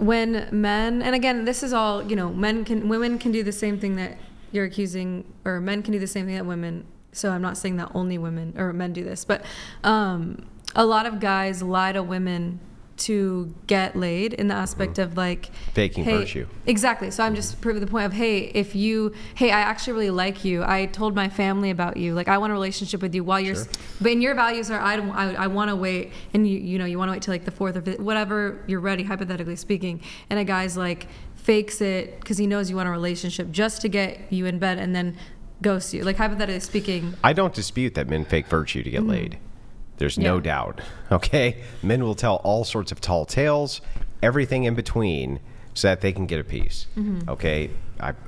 when men, and again, this is all, women can do the same thing that you're accusing, or men can do the same thing that women. So I'm not saying that only women or men do this, but a lot of guys lie to women to get laid, in the aspect of like faking hey, virtue. Exactly. So I'm just proving the point of, hey, I actually really like you. I told my family about you. Like, I want a relationship with you while you're, Sure. But in your values are, I want to wait, and you want to wait till like the fourth or fifth, whatever you're ready, hypothetically speaking. And a guy's like fakes it because he knows you want a relationship just to get you in bed, and then ghosts you. Like, hypothetically speaking. I don't dispute that men fake virtue to get laid. There's no doubt. Okay? Men will tell all sorts of tall tales, everything in between, so that they can get a piece. Okay?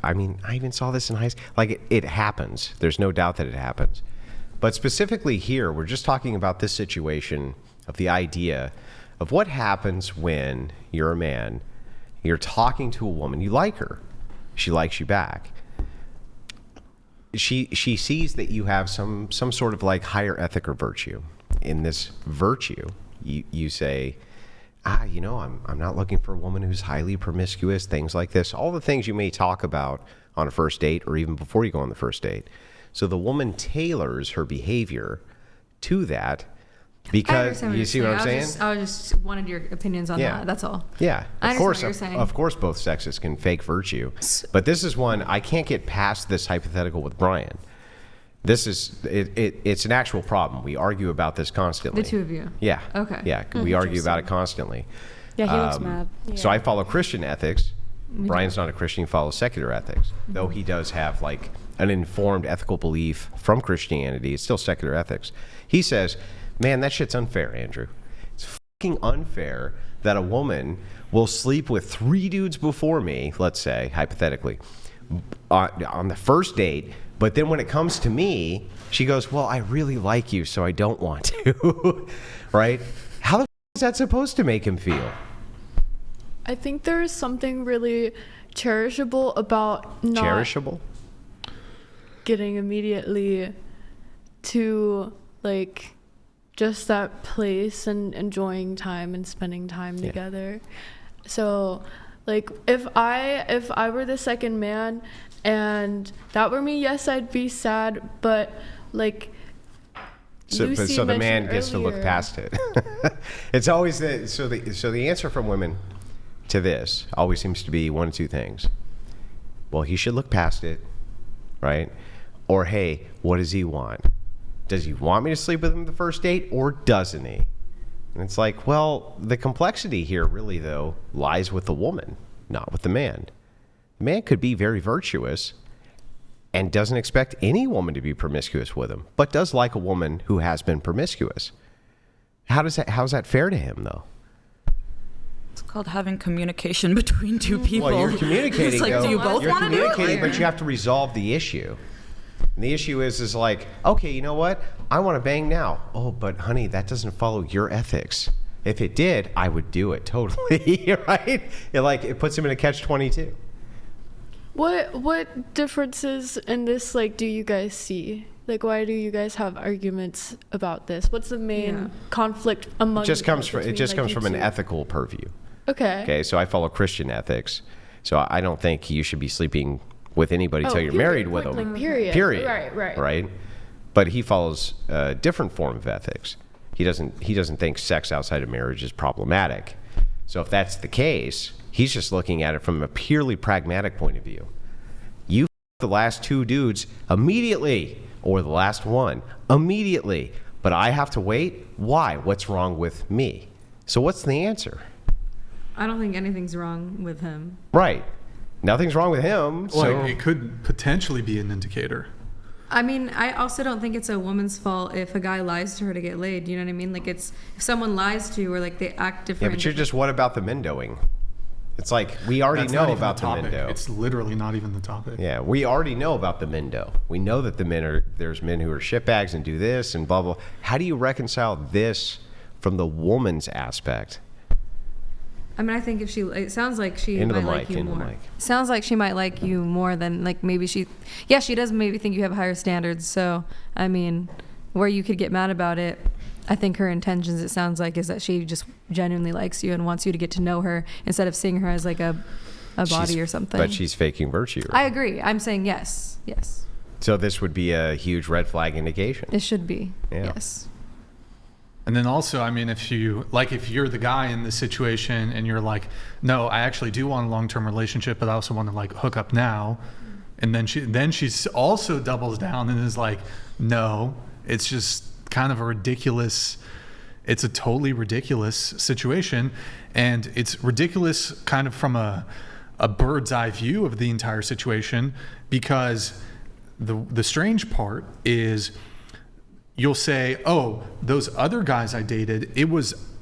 I mean, I even saw this in high school. Like, it happens. There's no doubt that it happens. But specifically here, we're just talking about this situation of the idea of what happens when you're a man, you're talking to a woman, you like her, she likes you back. She sees that you have some sort of like higher ethic or virtue. In this virtue, you say, I'm not looking for a woman who's highly promiscuous, things like this, all the things you may talk about on a first date or even before you go on the first date. So the woman tailors her behavior to that, because you see what I'm saying? I just wanted your opinions on that. That's all. Yeah, of course both sexes can fake virtue, but this is one I can't get past. This hypothetical with Brian. This is it's an actual problem. We argue about this constantly. The two of you. Yeah. Okay. Yeah, we argue about it constantly. Yeah, he looks mad. Yeah. So I follow Christian ethics. Brian's not a Christian. He follows secular ethics, though he does have like an informed ethical belief from Christianity. It's still secular ethics. He says, man, that shit's unfair, Andrew. It's fucking unfair that a woman will sleep with 3 dudes before me, let's say, hypothetically, on the first date. But then when it comes to me, she goes, well, I really like you, so I don't want to. Right? How the is that supposed to make him feel? I think there's something really cherishable about not Cherishable? getting immediately to like just that place and enjoying time and spending time together. So like if I were the second man and that were me, yes, I'd be sad, but like so the man gets to look past it. It's always so the answer from women to this always seems to be one of two things. Well, he should look past it, right? Or hey, what does he want? Does he want me to sleep with him the first date, or doesn't he? And it's like, well, the complexity here really, though, lies with the woman, not with the man. The man could be very virtuous and doesn't expect any woman to be promiscuous with him, but does like a woman who has been promiscuous. How's that fair to him, though? It's called having communication between two people. Well, you're communicating, it's like, though. do you both want to do it? But you have to resolve the issue. And the issue is like, okay, you know what? I want to bang now. Oh, but honey, that doesn't follow your ethics. If it did, I would do it totally, right? It puts him in a catch-22. What differences in this do you guys see? Like, why do you guys have arguments about this? What's the main conflict among? It just comes from an ethical purview. Okay, so I follow Christian ethics, so I don't think you should be sleeping with anybody till you're married with them. Period. Right. But he follows a different form of ethics. He doesn't think sex outside of marriage is problematic. So if that's the case, he's just looking at it from a purely pragmatic point of view. You the last 2 dudes immediately, or the last one immediately, but I have to wait. Why? What's wrong with me? So what's the answer? I don't think anything's wrong with him. Right. Nothing's wrong with him. So it could potentially be an indicator. I mean, I also don't think it's a woman's fault if a guy lies to her to get laid. You know what I mean? Like, if someone lies to you or they act different. Yeah, but what about the Mendoing? It's like, we already know about the Mendo. It's literally not even the topic. Yeah, we already know about the Mendo. We know that there's men who are shitbags and do this and blah, blah. How do you reconcile this from the woman's aspect? I mean, I think it sounds like she might like you more. Sounds like she might like you more than maybe she does maybe think you have higher standards. So, I mean, where you could get mad about it, I think her intentions, it sounds like, is that she just genuinely likes you and wants you to get to know her instead of seeing her as like a body or something. But she's faking virtue. I agree. I'm saying yes. Yes. So this would be a huge red flag indication. It should be. Yeah. Yes. And then also, I mean, if you're the guy in this situation and you're like, no, I actually do want a long-term relationship, but I also want to like hook up now. And then she's also doubles down and is like, no, it's just kind of it's a totally ridiculous situation. And it's ridiculous kind of from a bird's eye view of the entire situation, because the strange part is, you'll say, oh, those other guys I dated,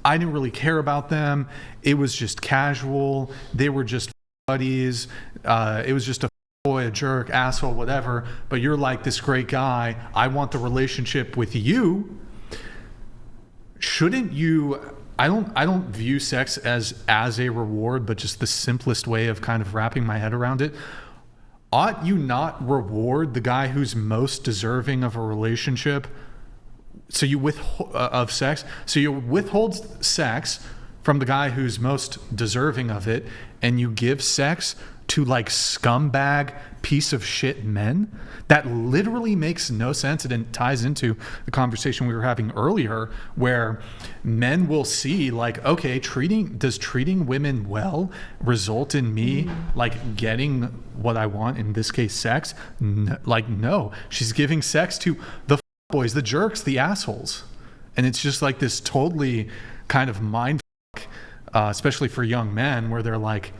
I didn't really care about them. It was just casual. They were just buddies. It was just a boy, a jerk, asshole, whatever. But you're like this great guy. I want the relationship with you. Shouldn't you? I don't view sex as a reward, but just the simplest way of kind of wrapping my head around it. Ought you not reward the guy who's most deserving of a relationship? So you withhold sex from the guy who's most deserving of it, and you give sex to like scumbag piece of shit men? That literally makes no sense. And it ties into the conversation we were having earlier, where men will see like, okay, does treating women well result in me like getting what I want, in this case sex? No, she's giving sex to the boys, the jerks, the assholes. And it's just like this totally kind of mind fuck, especially for young men, where they're like,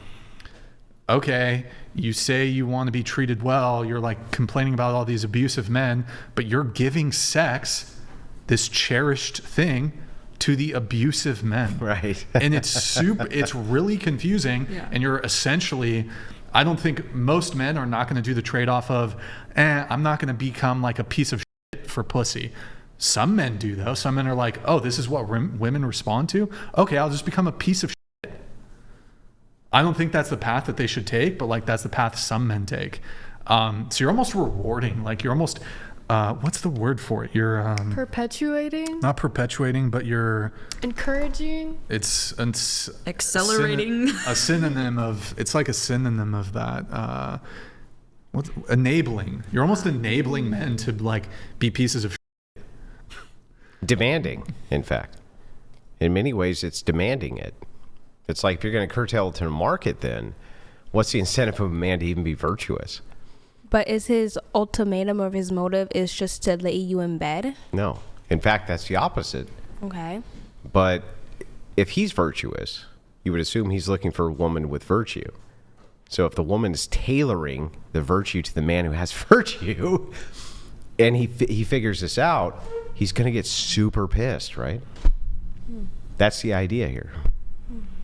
okay, you say you want to be treated well, you're like complaining about all these abusive men, but you're giving sex, this cherished thing, to the abusive men. Right. And it's really confusing. Yeah. And you're essentially, I don't think most men are not going to do the trade-off of, I'm not going to become like a piece of shit for pussy. Some men do, though. Some men are like, oh, this is what women respond to? Okay, I'll just become a piece of shit. I don't think that's the path that they should take, but like that's the path some men take. So you're almost rewarding, like you're almost, what's the word for it? You're perpetuating? Not perpetuating, but you're encouraging? It's accelerating. It's like a synonym of that. What's enabling? You're almost enabling men to like be pieces of shit. Demanding, in fact. In many ways, it's demanding it. It's like, if you're going to curtail it to the market, then what's the incentive of a man to even be virtuous? But is his ultimatum or his motive is just to lay you in bed? No. In fact, that's the opposite. Okay. But if he's virtuous, you would assume he's looking for a woman with virtue. So if the woman is tailoring the virtue to the man who has virtue, and he figures this out, he's going to get super pissed, right? That's the idea here.